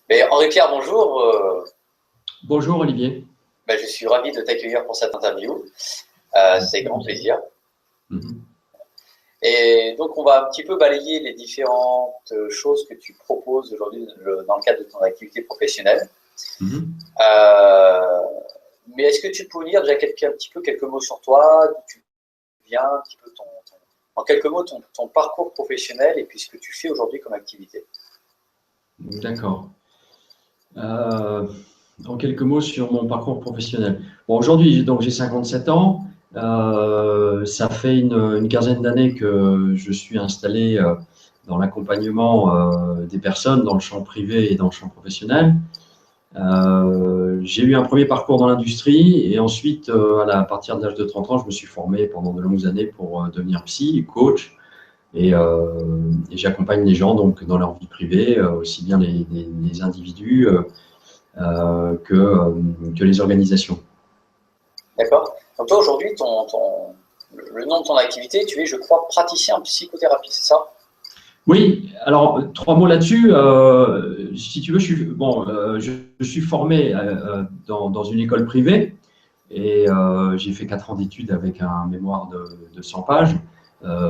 Mais Henri-Pierre, bonjour. Bonjour Olivier. Je suis ravi de t'accueillir pour cette interview. C'est grand plaisir. Mhm. Et donc, on va un petit peu balayer les différentes choses que tu proposes aujourd'hui dans le cadre de ton activité professionnelle. Mhm. Mais est-ce que tu peux lire déjà un petit peu quelques mots sur toi, d'où tu viens, un petit peu en quelques mots ton parcours professionnel et puis ce que tu fais aujourd'hui comme activité? D'accord. Euh, En quelques mots sur mon parcours professionnel. Bon, aujourd'hui, donc j'ai 57 ans. Ça fait une quinzaine d'années que je suis installé dans l'accompagnement des personnes dans le champ privé et dans le champ professionnel. J'ai eu un premier parcours dans l'industrie et ensuite, à partir de l'âge de 30 ans, je me suis formé pendant de longues années pour devenir psy, coach. Et j'accompagne les gens donc dans leur vie privée, aussi bien les individus que les organisations. D'accord. Donc toi, aujourd'hui, le nom de ton activité, tu es, je crois, praticien en psychothérapie, c'est ça? Oui, alors trois mots là-dessus. Si tu veux, je suis formé dans une école privée et j'ai fait 4 ans d'études avec un mémoire de 100 pages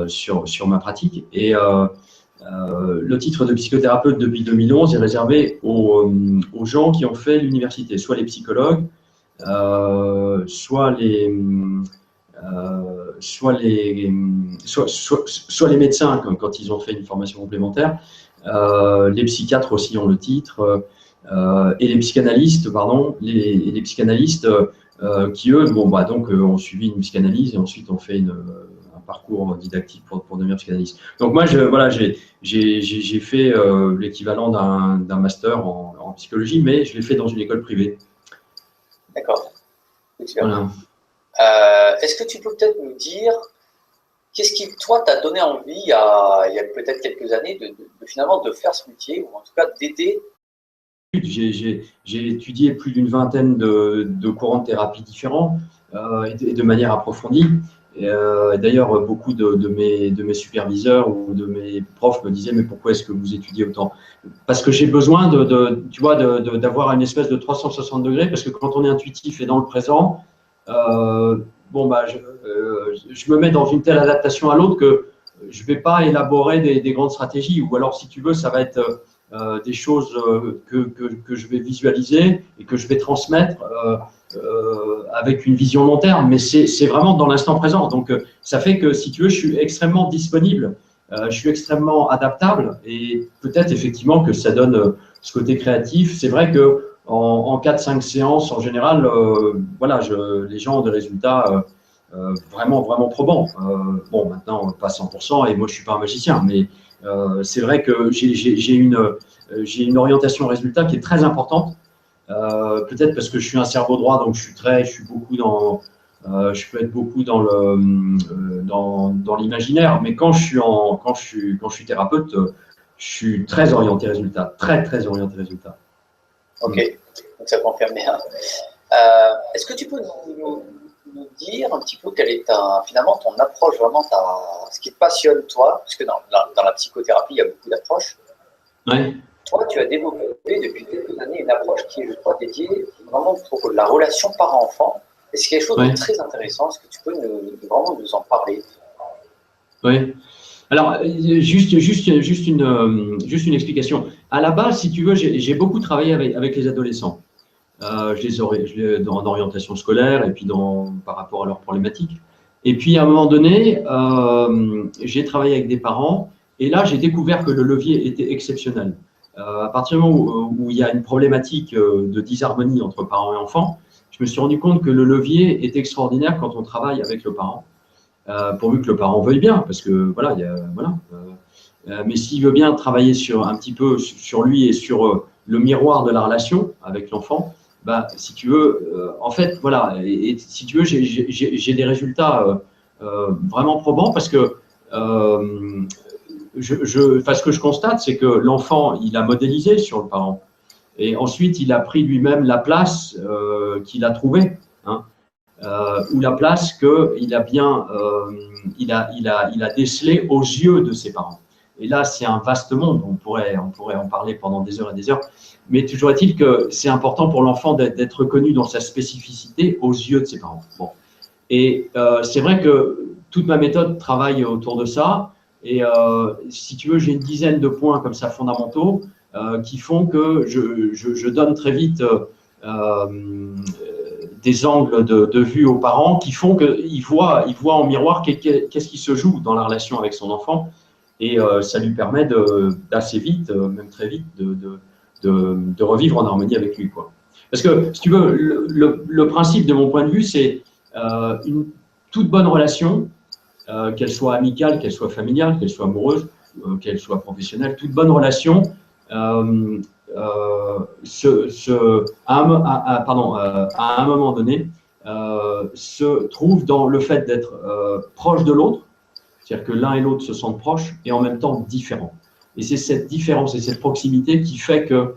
sur ma pratique. Le titre de psychothérapeute depuis 2011 est réservé aux gens qui ont fait l'université, soit les psychologues, soit soit les médecins quand ils ont fait une formation complémentaire. Les psychiatres aussi ont le titre, et les psychanalystes, pardon, les psychanalystes qui eux, ont suivi une psychanalyse et ensuite ont fait un parcours didactique pour devenir psychanalyste. Donc moi, j'ai fait l'équivalent d'un master en psychologie, mais je l'ai fait dans une école privée. D'accord. Excellent. Voilà. Est-ce que tu peux peut-être nous dire qu'est-ce qui, toi, t'a donné envie, il y a peut-être quelques années, finalement de faire ce métier, ou en tout cas d'aider? J'ai étudié plus d'une vingtaine de courants de thérapie différents et de manière approfondie. D'ailleurs, beaucoup de mes superviseurs ou de mes profs me disaient, mais pourquoi est-ce que vous étudiez autant? Parce que j'ai besoin tu vois, d'avoir une espèce de 360 degrés, parce que quand on est intuitif et dans le présent, euh, je me mets dans une telle adaptation à l'autre que je ne vais pas élaborer des grandes stratégies. Ou alors, si tu veux, ça va être des choses que je vais visualiser et que je vais transmettre avec une vision long terme. Mais c'est vraiment dans l'instant présent. Donc, ça fait que, si tu veux, je suis extrêmement disponible, je suis extrêmement adaptable et peut-être effectivement que ça donne ce côté créatif. C'est vrai que en 4-5 séances, en général, voilà, les gens ont des résultats vraiment, vraiment probants. Bon, maintenant, pas 100%, et moi, je ne suis pas un magicien, mais c'est vrai que j'ai une orientation résultat qui est très importante. Peut-être parce que je suis un cerveau droit, donc je peux être beaucoup dans l'imaginaire. Mais quand je suis thérapeute, je suis très orienté résultat, très, très orienté résultat. Ok, donc ça confirme bien. Est-ce que tu peux nous dire un petit peu quelle est finalement ton approche, vraiment ce qui te passionne toi, parce que dans la psychothérapie, il y a beaucoup d'approches. Ouais. Toi, tu as développé depuis quelques années une approche qui est, je crois, dédiée vraiment pour la relation parent-enfant. Et c'est quelque chose de Ouais. très intéressant. Est-ce que tu peux vraiment nous en parler? Ouais. Alors, juste une explication. À la base, si tu veux, j'ai beaucoup travaillé avec les adolescents. Dans orientation scolaire et puis par rapport à leurs problématiques. Et puis, à un moment donné, j'ai travaillé avec des parents et là, j'ai découvert que le levier était exceptionnel. À partir du moment où il y a une problématique de disharmonie entre parents et enfants, je me suis rendu compte que le levier est extraordinaire quand on travaille avec le parent, pourvu que le parent veuille bien, parce que voilà, mais s'il veut bien travailler un petit peu sur lui et sur le miroir de la relation avec l'enfant, bah, si tu veux, en fait, voilà, et si tu veux, j'ai des résultats vraiment probants parce que ce que je constate, c'est que l'enfant, il a modélisé sur le parent. Et ensuite, il a pris lui-même la place qu'il a trouvée. Hein, ou la place qu'il a bien, il a décelé aux yeux de ses parents. et là, c'est un vaste monde, on pourrait en parler pendant des heures et des heures, mais toujours est-il que c'est important pour l'enfant d'être reconnu dans sa spécificité aux yeux de ses parents. Bon. Et c'est vrai que toute ma méthode travaille autour de ça, et si tu veux, j'ai une dizaine de points comme ça fondamentaux qui font que je donne très vite des angles de vue aux parents qui font qu'ils voient en miroir qu'est-ce qui se joue dans la relation avec son enfant, et ça lui permet d'assez vite, même très vite, de revivre en harmonie avec lui, quoi. Parce que, si tu veux, le principe de mon point de vue, c'est une toute bonne relation, qu'elle soit amicale, qu'elle soit familiale, qu'elle soit amoureuse, qu'elle soit professionnelle, toute bonne relation à un moment donné, se trouve dans le fait d'être proche de l'autre, c'est-à-dire que l'un et l'autre se sentent proches et en même temps différents. Et c'est cette différence et cette proximité qui fait que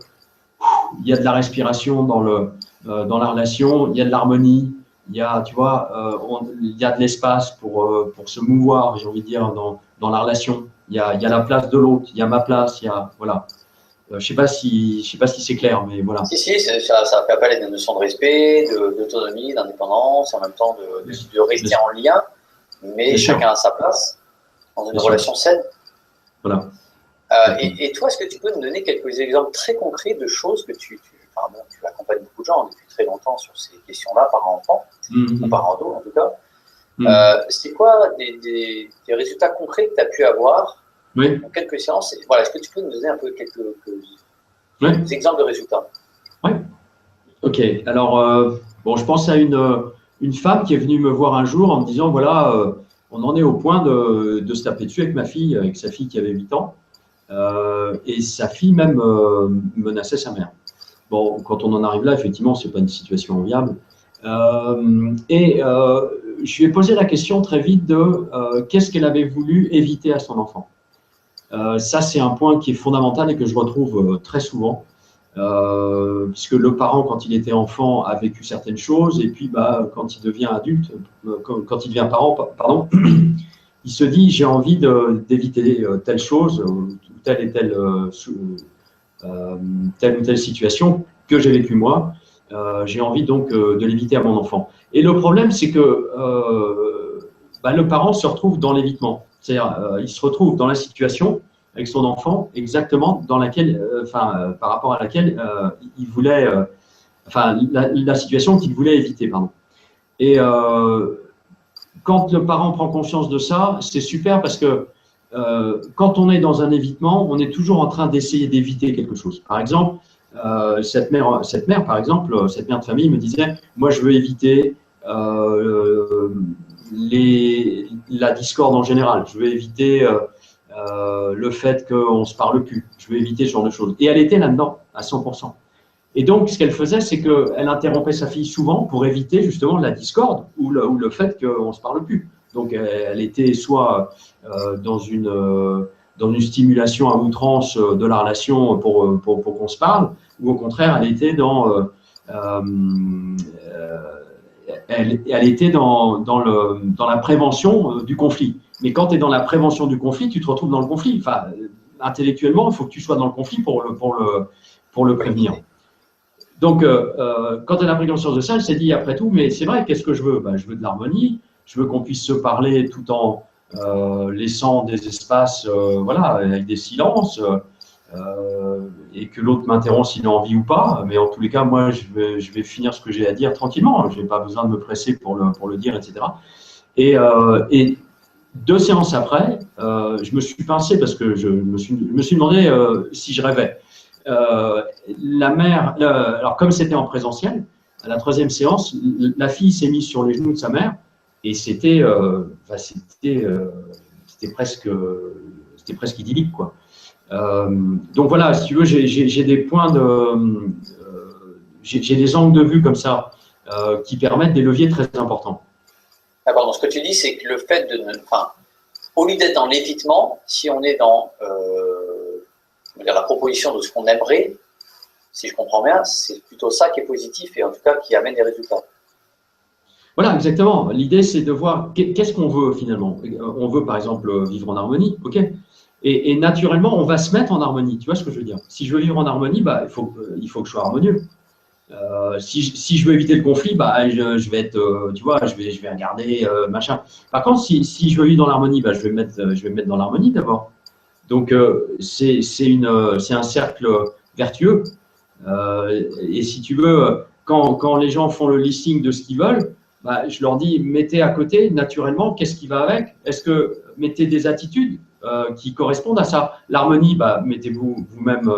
il y a de la respiration dans la relation, il y a de l'harmonie, il y a, tu vois, il y a de l'espace pour se mouvoir, j'ai envie de dire, dans la relation. Il y a la place de l'autre, il y a ma place, il y a, voilà. Je ne sais pas si c'est clair, mais voilà. Si, ça fait appel à des notions de respect, d'autonomie, d'indépendance, en même temps de rester en lien, mais chacun a sa place dans une relation saine. Voilà. Et toi, est-ce que tu peux nous donner quelques exemples très concrets de choses que tu accompagnes beaucoup de gens depuis très longtemps sur ces questions-là, parents-enfants, ou parents-ados en tout cas. C'est quoi des résultats concrets que tu as pu avoir en quelques séances? Voilà, est-ce que tu peux nous donner un peu quelques exemples de résultats? Oui. Ok. Alors, bon, je pense à une femme qui est venue me voir un jour en me disant, voilà, on en est au point de se taper dessus avec sa fille qui avait 8 ans. Et sa fille même menaçait sa mère. Bon, quand on en arrive là, effectivement, c'est pas une situation enviable. Je lui ai posé la question très vite de qu'est-ce qu'elle avait voulu éviter à son enfant. Ça, c'est un point qui est fondamental et que je retrouve très souvent, puisque le parent, quand il était enfant, a vécu certaines choses, et puis quand il devient adulte, quand il devient parent, pardon, il se dit j'ai envie d'éviter telle chose, ou telle et telle telle ou telle situation que j'ai vécue moi. J'ai envie donc de l'éviter à mon enfant. Et le problème, c'est que le parent se retrouve dans l'évitement. C'est-à-dire, il se retrouve dans la situation avec son enfant exactement dans laquelle, par rapport à laquelle il voulait, la situation qu'il voulait éviter, pardon. Et quand le parent prend conscience de ça, c'est super parce que quand on est dans un évitement, on est toujours en train d'essayer d'éviter quelque chose. Par exemple, cette mère, par exemple, cette mère de famille me disait, moi je veux éviter la discorde en général, je veux éviter le fait qu'on ne se parle plus, je veux éviter ce genre de choses. Et elle était là-dedans à 100%. Et donc, ce qu'elle faisait, c'est qu'elle interrompait sa fille souvent pour éviter justement la discorde ou le fait qu'on ne se parle plus. Donc, elle était soit dans une stimulation à outrance de la relation pour qu'on se parle, ou au contraire, elle était dans la prévention du conflit. Mais quand tu es dans la prévention du conflit, tu te retrouves dans le conflit. Enfin, intellectuellement, il faut que tu sois dans le conflit pour le prévenir. Donc, quand elle a pris conscience de ça, elle s'est dit, après tout, mais c'est vrai, qu'est-ce que je veux? Je veux de l'harmonie, je veux qu'on puisse se parler tout en laissant des espaces, avec des silences, et que l'autre m'interrompt s'il a envie ou pas. Mais en tous les cas, moi, je vais finir ce que j'ai à dire tranquillement. Je n'ai pas besoin de me presser pour le dire, etc. Et 2 séances après, je me suis pincé parce que je me suis demandé si je rêvais. La mère, alors comme c'était en présentiel, à la 3e séance, la fille s'est mise sur les genoux de sa mère et c'était presque idyllique, quoi. Donc voilà, si tu veux, j'ai des points j'ai des angles de vue comme ça qui permettent des leviers très importants. D'accord, donc ce que tu dis, c'est que le fait au lieu d'être dans l'évitement, si on est dans la proposition de ce qu'on aimerait, si je comprends bien, c'est plutôt ça qui est positif et en tout cas qui amène des résultats. Voilà, exactement. L'idée, c'est de voir qu'est-ce qu'on veut finalement. On veut par exemple vivre en harmonie, ok. Et naturellement, on va se mettre en harmonie. Tu vois ce que je veux dire? Si je veux vivre en harmonie, bah, il faut que je sois harmonieux. Si je veux éviter le conflit, bah, je vais être, tu vois, je vais regarder, machin. Par contre, si je veux vivre dans l'harmonie, bah, je vais me mettre dans l'harmonie d'abord. Donc, c'est un cercle vertueux. Et si tu veux, quand les gens font le listing de ce qu'ils veulent, bah, je leur dis, mettez à côté, naturellement, qu'est-ce qui va avec? Est-ce que mettez des attitudes qui correspondent à ça? L'harmonie, bah, mettez-vous vous-même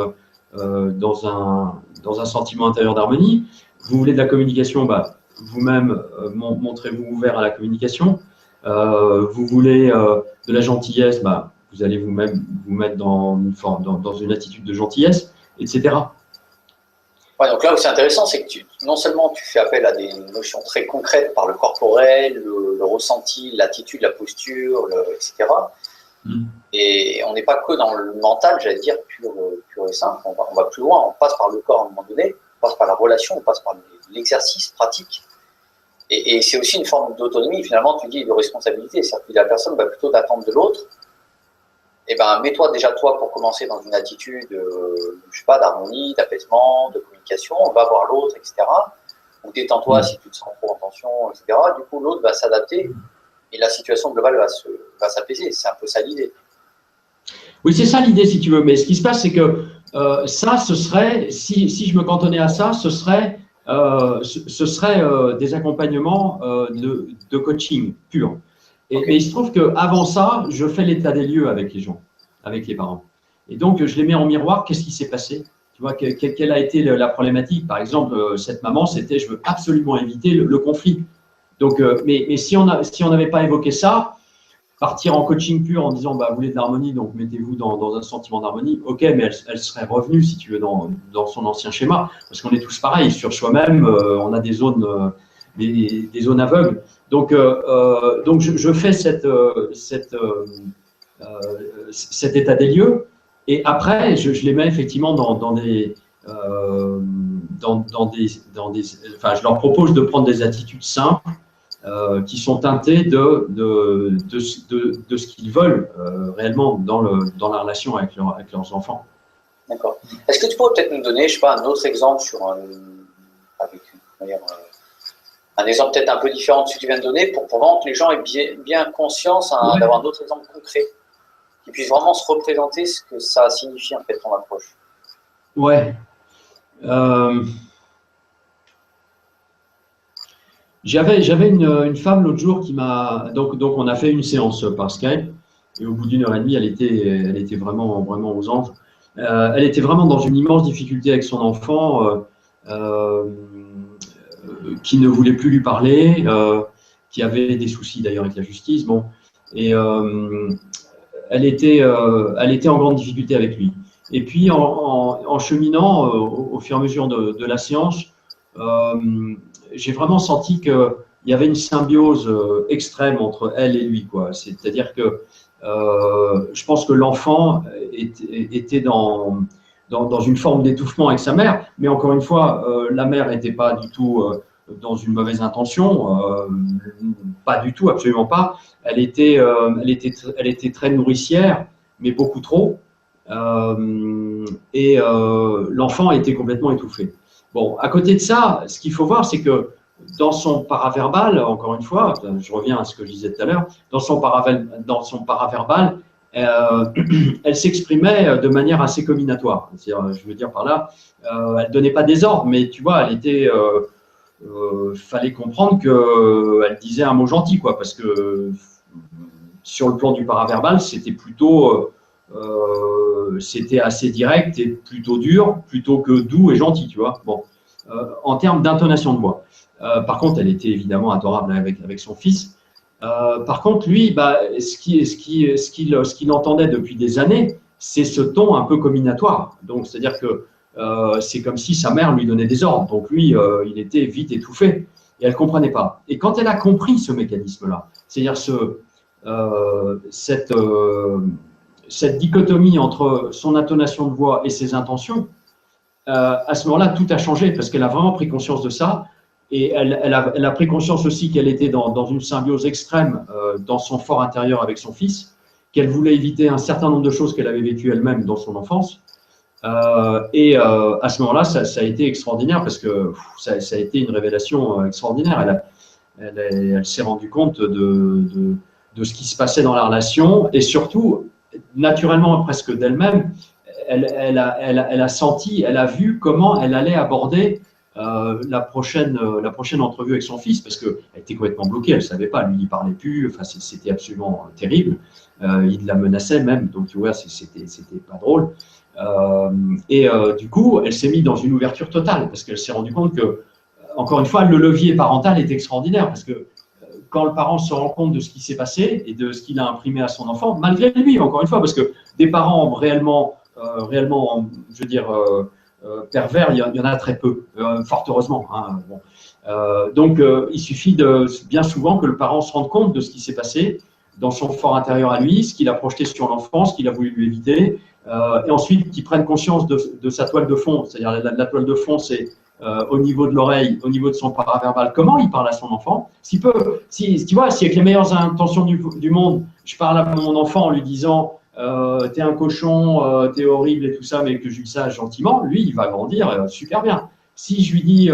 dans un sentiment intérieur d'harmonie. Vous voulez de la communication, bah, vous-même, montrez-vous ouvert à la communication. Vous voulez de la gentillesse, bah, vous allez vous-même vous mettre dans une attitude de gentillesse, etc. Ouais, donc là où c'est intéressant, c'est que non seulement tu fais appel à des notions très concrètes par le corporel, le ressenti, l'attitude, la posture, etc. Et on n'est pas que dans le mental, j'allais dire, pur et simple. On va plus loin, on passe par le corps à un moment donné, on passe par la relation, on passe par l'exercice pratique. Et c'est aussi une forme d'autonomie, finalement, tu dis, de responsabilité. C'est-à-dire que la personne va plutôt d'attendre de l'autre. Eh ben, mets-toi déjà toi pour commencer dans une attitude, je sais pas, d'harmonie, d'apaisement, de communication, on va voir l'autre, etc. Ou détends-toi si tu te sens trop en tension, etc. Du coup, l'autre va s'adapter et la situation globale va s'apaiser. C'est un peu ça l'idée. Oui, c'est ça l'idée, si tu veux. Mais ce qui se passe, c'est que ça, ce serait, si je me cantonnais à ça, ce serait des accompagnements de coaching pur. Mais il se trouve qu'avant ça, je fais l'état des lieux avec les gens, avec les parents. Et donc, je les mets en miroir, qu'est-ce qui s'est passé? Tu vois, quelle a été la problématique? Par exemple, cette maman, c'était, je veux absolument éviter le conflit. Donc, mais si on n'avait pas évoqué ça, partir en coaching pur en disant, bah, vous voulez de l'harmonie, donc mettez-vous dans un sentiment d'harmonie, ok, mais elle serait revenue, si tu veux, dans son ancien schéma, parce qu'on est tous pareils, sur soi-même, on a des zones aveugles. Donc je fais cet état des lieux, et après, je les mets effectivement enfin, je leur propose de prendre des attitudes simples, qui sont teintés de ce qu'ils veulent réellement dans la relation avec leurs enfants. D'accord. Est-ce que tu pourrais peut-être nous donner, je sais pas, un autre exemple sur un exemple peut-être un peu différent de ce que tu viens de donner pour vraiment que les gens aient bien conscience d'avoir un autre exemple concret, qu'ils puissent vraiment se représenter ce que ça signifie en fait ton approche. Ouais. J'avais une femme l'autre jour qui m'a… Donc, on a fait une séance par Skype et au bout d'une heure et demie, elle était vraiment aux anges. Elle était vraiment dans une immense difficulté avec son enfant qui ne voulait plus lui parler, qui avait des soucis d'ailleurs avec la justice. Bon, et elle était en grande difficulté avec lui. Et puis, en cheminant au fur et à mesure de la séance, j'ai vraiment senti qu'il y avait une symbiose extrême entre elle et lui, quoi. C'est-à-dire que je pense que l'enfant était dans une forme d'étouffement avec sa mère, mais encore une fois, la mère n'était pas du tout dans une mauvaise intention, pas du tout, absolument pas. Elle était très nourricière, mais beaucoup trop, et l'enfant était complètement étouffé. Bon, à côté de ça, ce qu'il faut voir, c'est que dans son paraverbal, encore une fois, je reviens à ce que je disais tout à l'heure, dans son paraverbal, elle s'exprimait de manière assez combinatoire. Je veux dire par là, elle ne donnait pas des ordres, mais tu vois, fallait comprendre qu'elle disait un mot gentil, quoi, parce que sur le plan du paraverbal, c'était plutôt… c'était assez direct et plutôt dur, plutôt que doux et gentil, tu vois. Bon, en termes d'intonation de voix. Par contre, elle était évidemment adorable avec son fils. Par contre, lui, bah, ce qu'il entendait depuis des années, c'est ce ton un peu combinatoire. Donc, c'est-à-dire que c'est comme si sa mère lui donnait des ordres. Donc, lui, il était vite étouffé et elle ne comprenait pas. Et quand elle a compris ce mécanisme-là, c'est-à-dire cette dichotomie entre son intonation de voix et ses intentions, à ce moment-là, tout a changé parce qu'elle a vraiment pris conscience de ça et elle a pris conscience aussi qu'elle était dans une symbiose extrême dans son fort intérieur avec son fils qu'elle voulait éviter un certain nombre de choses qu'elle avait vécues elle-même dans son enfance. À ce moment-là, ça a été extraordinaire parce que ça a été une révélation extraordinaire. Elle s'est rendue compte de ce qui se passait dans la relation et surtout, naturellement, presque d'elle-même, elle a senti, elle a vu comment elle allait aborder la prochaine entrevue avec son fils parce qu'elle était complètement bloquée, elle ne savait pas, lui, il ne parlait plus, enfin, c'était absolument terrible. Il la menaçait même, donc tu vois, c'était pas drôle. Du coup, elle s'est mise dans une ouverture totale parce qu'elle s'est rendue compte que, encore une fois, le levier parental est extraordinaire parce que quand le parent se rend compte de ce qui s'est passé et de ce qu'il a imprimé à son enfant, malgré lui, encore une fois, parce que des parents réellement, je veux dire, pervers, il y en a très peu, fort heureusement. Hein, bon. Donc, il suffit bien souvent que le parent se rende compte de ce qui s'est passé dans son fort intérieur à lui, ce qu'il a projeté sur l'enfant, ce qu'il a voulu lui éviter, et ensuite qu'il prenne conscience de sa toile de fond. C'est-à-dire la toile de fond, c'est au niveau de l'oreille, au niveau de son paraverbal, comment il parle à son enfant. Si tu vois, si avec les meilleures intentions du monde, je parle à mon enfant en lui disant t'es un cochon, t'es horrible et tout ça, mais que je lui dis ça gentiment, lui, il va grandir super bien. Si je lui dis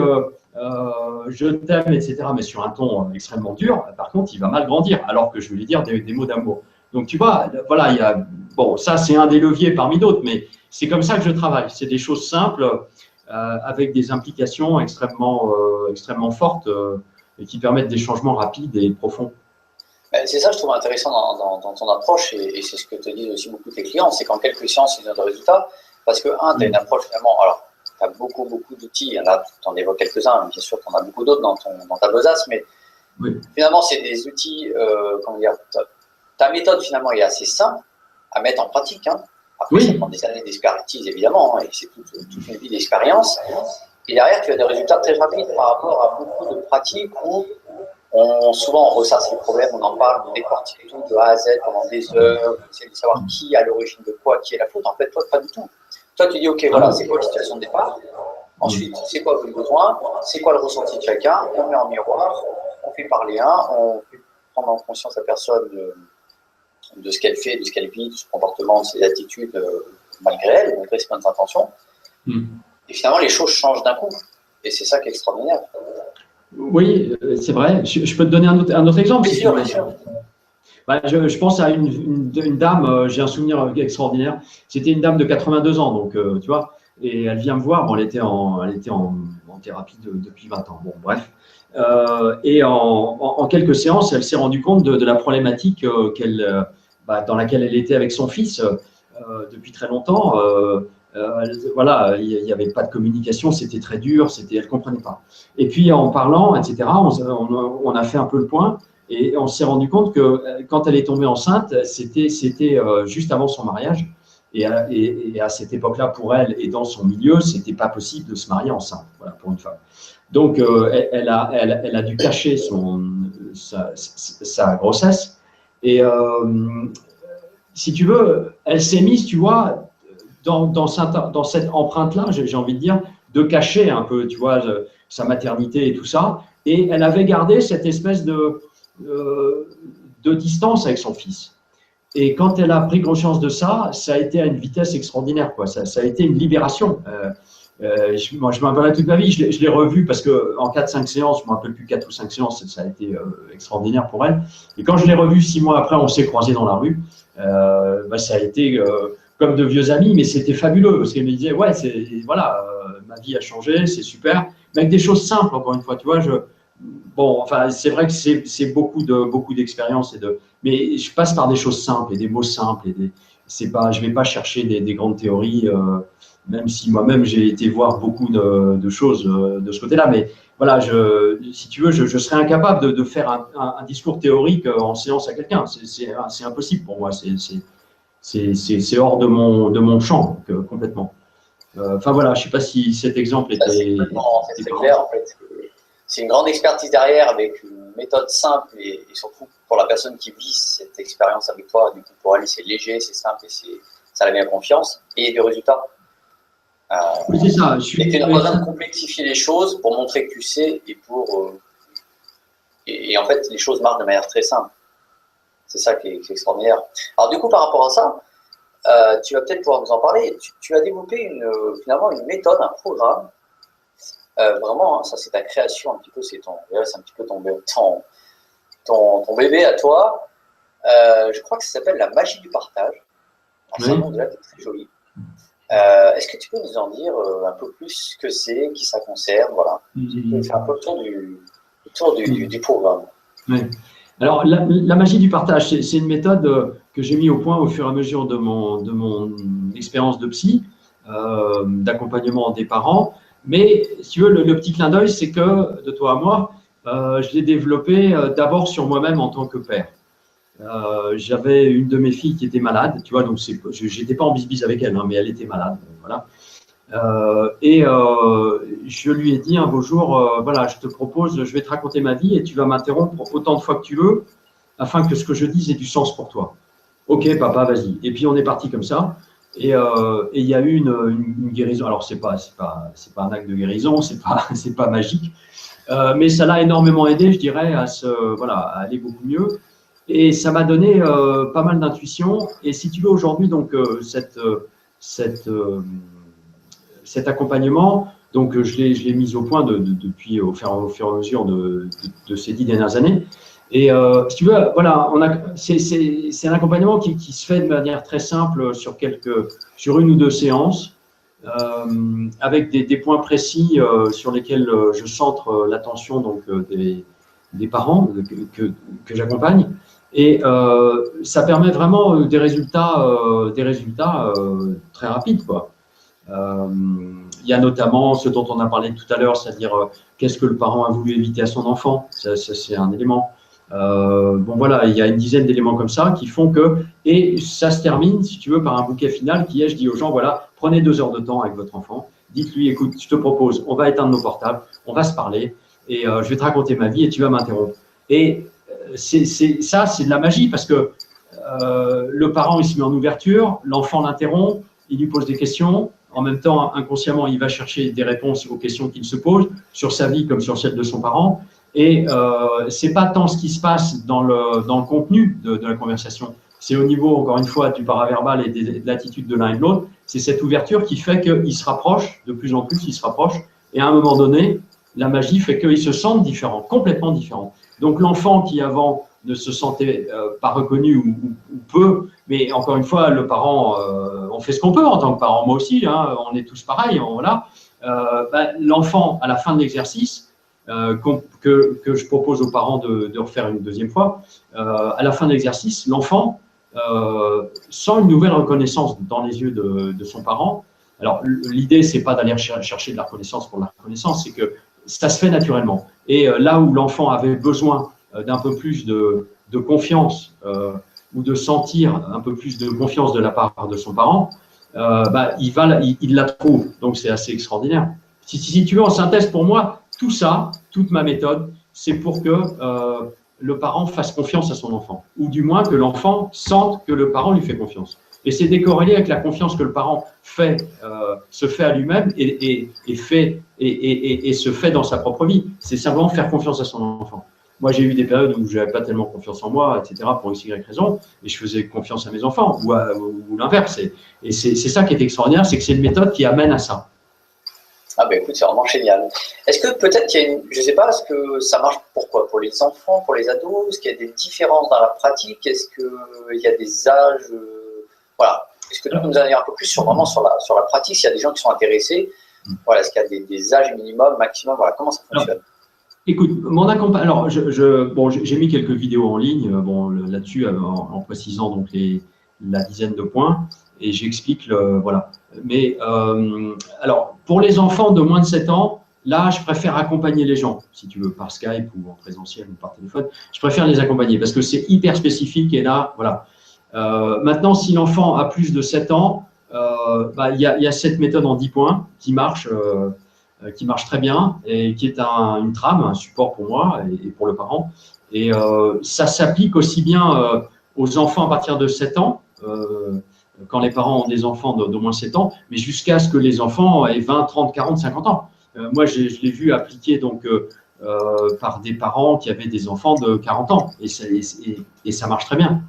je t'aime, etc., mais sur un ton extrêmement dur, par contre, il va mal grandir, alors que je vais lui dire des mots d'amour. Donc, tu vois, voilà, bon, ça, c'est un des leviers parmi d'autres, mais c'est comme ça que je travaille. C'est des choses simples avec des implications extrêmement fortes et qui permettent des changements rapides et profonds. C'est ça que je trouve intéressant dans ton approche, et c'est ce que te disent aussi beaucoup tes clients, c'est qu'en quelques séances, ils ont des résultats, parce que, tu as une approche finalement, alors, tu as beaucoup d'outils, tu en évoques quelques-uns, bien sûr, tu en as beaucoup d'autres dans ta besace, mais oui. Finalement, c'est des outils, comment dire, ta méthode finalement est assez simple à mettre en pratique. Hein. Après, oui. Ça prend des années d'expertise, évidemment, hein, et c'est toute une vie d'expérience. Et derrière, tu as des résultats très rapides par rapport à beaucoup de pratiques où souvent on ressasse les problèmes, on en parle, on décortique tout de A à Z pendant des heures, on essaie de savoir qui est à l'origine de quoi, qui est la faute. En fait, toi, pas du tout. Toi, tu dis, OK, voilà, c'est quoi la situation de départ? Ensuite, c'est quoi le besoin? C'est quoi le ressenti de chacun? On met en miroir, on fait parler on fait prendre en conscience la personne de ce qu'elle fait, de ce qu'elle vit, de son comportement, de ses attitudes, malgré elle, malgré ses bonnes intentions. Et finalement, les choses changent d'un coup. Et c'est ça qui est extraordinaire. Oui, c'est vrai. Je peux te donner un autre exemple. Bien sûr, bien sûr. Bah, je pense à une dame, j'ai un souvenir extraordinaire. C'était une dame de 82 ans, donc tu vois, et elle vient me voir. Bon, elle était en thérapie depuis 20 ans. Bon, bref. Et en quelques séances, elle s'est rendue compte de la problématique dans laquelle elle était avec son fils depuis très longtemps. Voilà, il n'y avait pas de communication, c'était très dur, elle ne comprenait pas. Et puis en parlant, etc., on a fait un peu le point et on s'est rendu compte que quand elle est tombée enceinte, c'était juste avant son mariage. Et à cette époque-là, pour elle et dans son milieu, ce n'était pas possible de se marier enceinte, voilà, pour une femme. Donc, elle a dû cacher sa grossesse. Et si tu veux, elle s'est mise, tu vois, dans cette empreinte-là, j'ai envie de dire, de cacher un peu, tu vois, sa maternité et tout ça. Et elle avait gardé cette espèce de distance avec son fils. Et quand elle a pris conscience de ça, ça a été à une vitesse extraordinaire, quoi. Ça a été une libération. Moi, je m'en rappelle toute ma vie. Je l'ai revue parce qu'en 4-5 séances, je ne me rappelle plus 4 ou 5 séances, ça a été extraordinaire pour elle. Et quand je l'ai revue 6 mois après, on s'est croisés dans la rue. Ça a été comme de vieux amis, mais c'était fabuleux parce qu'elle me disait, ouais, voilà, ma vie a changé, c'est super, mais avec des choses simples, encore une fois, tu vois. Bon, enfin, c'est vrai que c'est beaucoup d'expérience mais je passe par des choses simples et des mots simples je ne vais pas chercher des grandes théories. Même si moi-même j'ai été voir beaucoup de choses de ce côté-là, mais voilà, si tu veux, je serais incapable de faire un discours théorique en séance à quelqu'un. C'est impossible pour moi. C'est hors de mon champ complètement. Enfin voilà, je ne sais pas si cet exemple était. C'est clair en fait. C'est une grande expertise derrière avec une méthode simple et surtout pour la personne qui vit cette expérience avec toi. Du coup, pour elle, c'est léger, c'est simple et ça la met en confiance et il y a des résultats. Oui, c'est ça. Et tu n'as pas besoin de complexifier les choses pour montrer que tu sais et en fait, les choses marchent de manière très simple. C'est ça qui est extraordinaire. Alors du coup, par rapport à ça, tu vas peut-être pouvoir nous en parler. Tu as développé finalement une méthode, un programme. Vraiment, hein, ça c'est ta création un petit peu, c'est un petit peu ton bébé à toi. Je crois que ça s'appelle la magie du partage. C'est un nom déjà qui est très joli. Est-ce que tu peux nous en dire un peu plus ce que c'est, qui ça concerne, voilà. Tu peux faire un peu le tour du programme. Oui. Alors, la magie du partage, c'est une méthode que j'ai mis au point au fur et à mesure de mon expérience de psy, d'accompagnement des parents. Mais, si tu veux, le petit clin d'œil, c'est que, de toi à moi, je l'ai développé d'abord sur moi-même en tant que père. J'avais une de mes filles qui était malade, tu vois, donc je n'étais pas en bisbise avec elle, hein, mais elle était malade, voilà. Je lui ai dit un beau jour, voilà, je te propose, je vais te raconter ma vie et tu vas m'interrompre autant de fois que tu veux, afin que ce que je dise ait du sens pour toi. Ok, papa, vas-y. Et puis on est parti comme ça. Et il y a eu une guérison. Alors c'est pas un acte de guérison, c'est pas magique, mais ça l'a énormément aidé, je dirais, à aller beaucoup mieux. Et ça m'a donné pas mal d'intuition. Et si tu veux aujourd'hui, donc cet accompagnement, donc je l'ai mis au point depuis au fur et à mesure de ces 10 dernières années. Et si tu veux, voilà, c'est un accompagnement qui se fait de manière très simple sur une ou deux séances, avec des points précis sur lesquels je centre l'attention donc des parents que j'accompagne. Et ça permet vraiment des résultats très rapides, quoi. Il y a notamment ce dont on a parlé tout à l'heure, c'est-à-dire qu'est-ce que le parent a voulu éviter à son enfant. Ça c'est un élément. Bon voilà, il y a une dizaine d'éléments comme ça qui font que, et ça se termine, si tu veux, par un bouquet final qui est, je dis aux gens, voilà, prenez 2 heures de temps avec votre enfant, dites-lui, écoute, je te propose, on va éteindre nos portables, on va se parler, et je vais te raconter ma vie et tu vas m'interrompre. Et c'est de la magie parce que le parent, il se met en ouverture, l'enfant l'interrompt, il lui pose des questions, en même temps, inconsciemment, il va chercher des réponses aux questions qu'il se pose, sur sa vie comme sur celle de son parent. Et c'est pas tant ce qui se passe dans le contenu de la conversation, c'est au niveau, encore une fois, du paraverbal et de l'attitude de l'un et de l'autre. C'est cette ouverture qui fait qu'ils se rapprochent, de plus en plus, ils se rapprochent. Et à un moment donné, la magie fait qu'ils se sentent différents, complètement différents. Donc l'enfant qui avant ne se sentait pas reconnu ou peu, mais encore une fois, le parent, on fait ce qu'on peut en tant que parent, moi aussi, hein, on est tous pareils, voilà. L'enfant, à la fin de l'exercice, que je propose aux parents de refaire une deuxième fois, à la fin de l'exercice, l'enfant sent une nouvelle reconnaissance dans les yeux de son parent. Alors, l'idée, c'est pas d'aller chercher de la reconnaissance pour la reconnaissance, c'est que ça se fait naturellement. Et là où l'enfant avait besoin d'un peu plus de confiance ou de sentir un peu plus de confiance de la part de son parent, il la trouve. Donc, c'est assez extraordinaire. Si tu veux, en synthèse, pour moi, tout ça, toute ma méthode, c'est pour que le parent fasse confiance à son enfant, ou du moins que l'enfant sente que le parent lui fait confiance. Et c'est décorrélé avec la confiance que le parent se fait à lui-même et se fait dans sa propre vie. C'est simplement faire confiance à son enfant. Moi, j'ai eu des périodes où je n'avais pas tellement confiance en moi, etc., pour x, y raison, et je faisais confiance à mes enfants, ou l'inverse. Et c'est ça qui est extraordinaire, c'est que c'est une méthode qui amène à ça. Ah ben écoute, c'est vraiment génial. Est-ce que peut-être qu'il y a je ne sais pas, est-ce que ça marche pourquoi? Pour les enfants, pour les ados? Est-ce qu'il y a des différences dans la pratique? Est-ce qu'il y a des âges? Voilà. Est-ce que tu peux nous en dire un peu plus sur la pratique, s'il y a des gens qui sont intéressés? Voilà, est-ce qu'il y a des âges minimum, maximum? Voilà, comment ça fonctionne? Écoute, alors j'ai mis quelques vidéos en ligne là-dessus en précisant donc la dizaine de points et j'explique voilà. Mais alors pour les enfants de moins de 7 ans, là je préfère accompagner les gens, si tu veux, par Skype ou en présentiel ou par téléphone. Je préfère les accompagner parce que c'est hyper spécifique et là voilà. Maintenant, si l'enfant a plus de 7 ans, il y a cette méthode en 10 points qui marche très bien et qui est une trame, un support pour moi et pour le parent. Et ça s'applique aussi bien aux enfants à partir de 7 ans, quand les parents ont des enfants d'au moins 7 ans, mais jusqu'à ce que les enfants aient 20, 30, 40, 50 ans. Moi, je l'ai vu appliquer donc, par des parents qui avaient des enfants de 40 ans. Et ça marche très bien.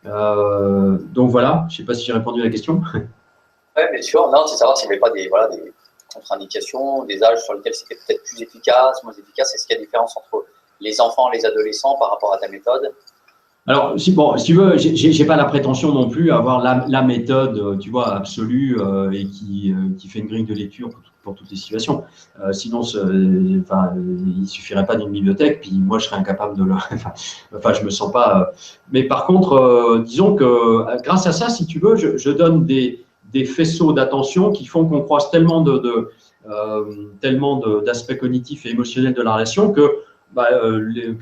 Donc voilà, je ne sais pas si j'ai répondu à la question. Oui, bien sûr. Non, c'est savoir s'il n'y avait pas des, voilà, des contre-indications, des âges sur lesquels c'était peut-être plus efficace, moins efficace. Est-ce qu'il y a une différence entre les enfants et les adolescents par rapport à ta méthode? Alors, si tu veux, j'ai pas la prétention non plus à avoir la méthode, tu vois, absolue et qui fait une grille de lecture pour toutes les situations. Sinon, il suffirait pas d'une bibliothèque, puis moi, je serais incapable de le. Enfin, je me sens pas. Mais par contre, disons que grâce à ça, si tu veux, je donne des faisceaux d'attention qui font qu'on croise tellement d'aspects cognitifs et émotionnels de la relation que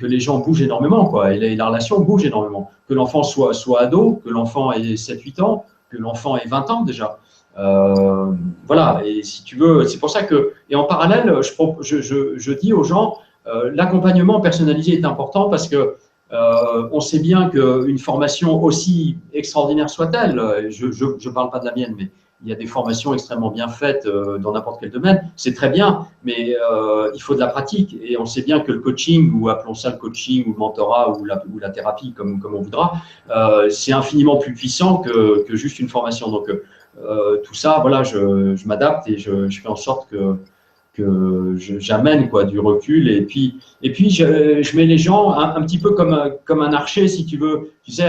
les gens bougent énormément, quoi, et la relation bouge énormément. Que l'enfant soit ado, que l'enfant ait 7-8 ans, que l'enfant ait 20 ans déjà. Voilà, et si tu veux, c'est pour ça que, et en parallèle, je dis aux gens, l'accompagnement personnalisé est important parce que on sait bien qu'une formation aussi extraordinaire soit-elle, je ne parle pas de la mienne, mais il y a des formations extrêmement bien faites dans n'importe quel domaine, c'est très bien, mais il faut de la pratique. Et on sait bien que le coaching, ou appelons ça le coaching, ou le mentorat, ou la thérapie, comme on voudra, c'est infiniment plus puissant que juste une formation. Donc, tout ça, voilà, je m'adapte et je fais en sorte que j'amène du recul. Et puis je mets les gens un petit peu comme un archer, si tu veux. Tu sais,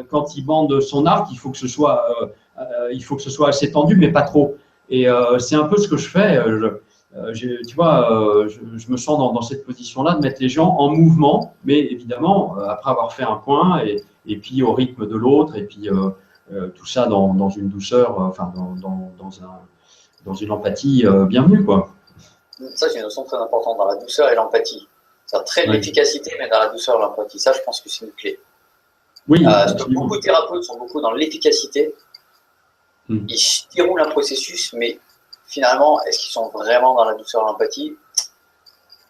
quand il bande son arc, il faut que ce soit assez tendu, mais pas trop. Et c'est un peu ce que je fais. Tu vois, je me sens dans cette position-là de mettre les gens en mouvement, mais évidemment, après avoir fait un point, et puis au rythme de l'autre, et puis tout ça dans une douceur, enfin, dans une empathie bienvenue, quoi. Ça, c'est une notion très importante dans la douceur et l'empathie. C'est très de l'efficacité, mais dans la douceur et l'empathie. Ça, je pense que c'est une clé. Oui, parce que beaucoup de thérapeutes sont beaucoup dans l'efficacité. Ils déroulent un processus, mais finalement, est-ce qu'ils sont vraiment dans la douceur et l'empathie?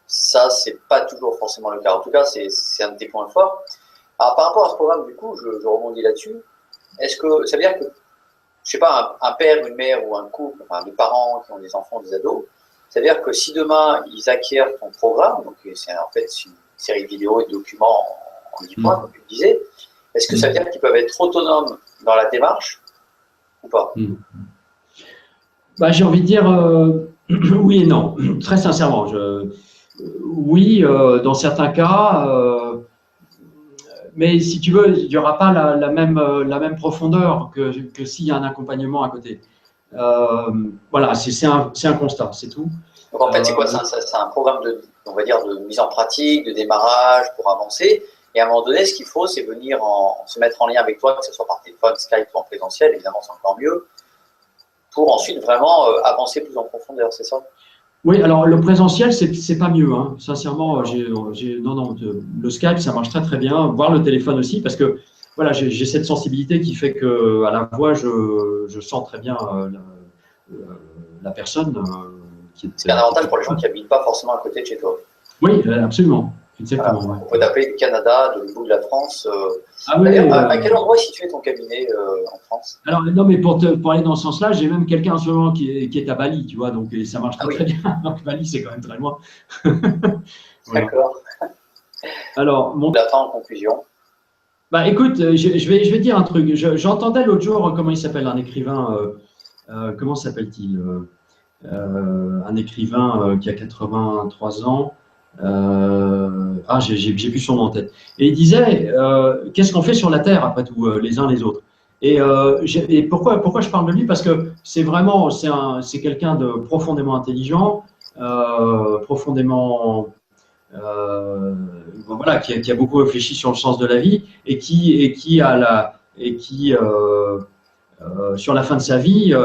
Ça, c'est pas toujours forcément le cas. En tout cas, c'est un de tes points forts. Alors, par rapport à ce programme, du coup, je rebondis là-dessus. Est-ce que ça veut dire que, je sais pas, un père, une mère ou un couple, enfin des parents qui ont des enfants, des ados, ça veut dire que si demain ils acquièrent ton programme, donc c'est en fait une série de vidéos et de documents en 10 points, comme tu le disais, est-ce que ça veut dire qu'ils peuvent être autonomes dans la démarche ou pas? J'ai envie de dire oui et non, très sincèrement. Oui, dans certains cas, mais si tu veux, il n'y aura pas la même profondeur que s'il y a un accompagnement à côté. Voilà, c'est un constat, c'est tout. Donc en fait, c'est quoi? C'est un programme on va dire, de mise en pratique, de démarrage pour avancer. Et à un moment donné, ce qu'il faut, c'est venir se mettre en lien avec toi, que ce soit par téléphone, Skype ou en présentiel, évidemment, c'est encore mieux, pour ensuite vraiment avancer plus en profondeur, c'est ça? Oui, alors le présentiel, c'est pas mieux, hein. Sincèrement, non, le Skype, ça marche très très bien, voire le téléphone aussi, parce que voilà, j'ai cette sensibilité qui fait que à la voix, je sens très bien la personne. C'est un avantage pour les gens qui n'habitent pas forcément à côté de chez toi. Oui, absolument. Exactement. Voilà. On peut t'appeler du Canada, de bout de la France. Ah oui, à quel endroit est situé ton cabinet en France? Alors, non, mais pour aller dans ce sens-là, j'ai même quelqu'un en ce moment qui est à Bali, tu vois, donc ça marche très bien. Donc, Bali, c'est quand même très loin. Voilà. D'accord. Alors, la fin en conclusion. Écoute, je vais dire un truc. J'entendais l'autre jour, comment il s'appelle, un écrivain, comment s'appelle-t-il un écrivain qui a 83 ans. J'ai plus son nom en tête. Et il disait, qu'est-ce qu'on fait sur la Terre, après tout, les uns les autres? Et pourquoi je parle de lui? Parce que c'est quelqu'un de profondément intelligent, profondément voilà, qui a beaucoup réfléchi sur le sens de la vie et qui sur la fin de sa vie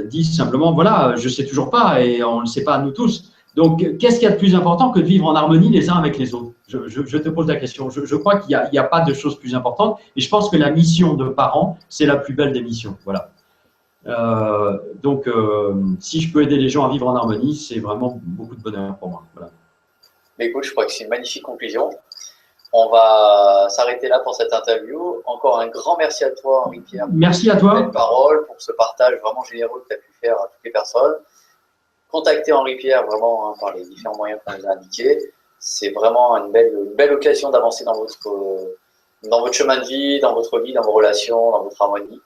dit simplement voilà, je sais toujours pas et on ne le sait pas nous tous. Donc, qu'est-ce qu'il y a de plus important que de vivre en harmonie les uns avec les autres? Je te pose la question. Je crois qu'il n'y a pas de chose plus importante et je pense que la mission de parents, c'est la plus belle des missions. Voilà. Donc, si je peux aider les gens à vivre en harmonie, c'est vraiment beaucoup de bonheur pour moi. Voilà. Mais écoute, je crois que c'est une magnifique conclusion. On va s'arrêter là pour cette interview. Encore un grand merci à toi, Henri-Pierre. Merci à toi. Pour cette parole, pour ce partage vraiment généreux que tu as pu faire à toutes les personnes. contacter Henri Pierre vraiment par les différents moyens qu'on vous a indiqués. C'est vraiment une belle occasion d'avancer dans votre chemin de vie, dans votre vie, dans vos relations, dans votre harmonie.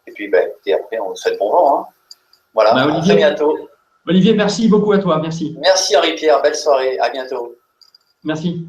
Et puis, écoutez, après, on vous souhaite bon vent. Hein. Voilà, à très bientôt. Olivier, merci beaucoup à toi. Merci. Merci Henri Pierre, belle soirée. À bientôt. Merci.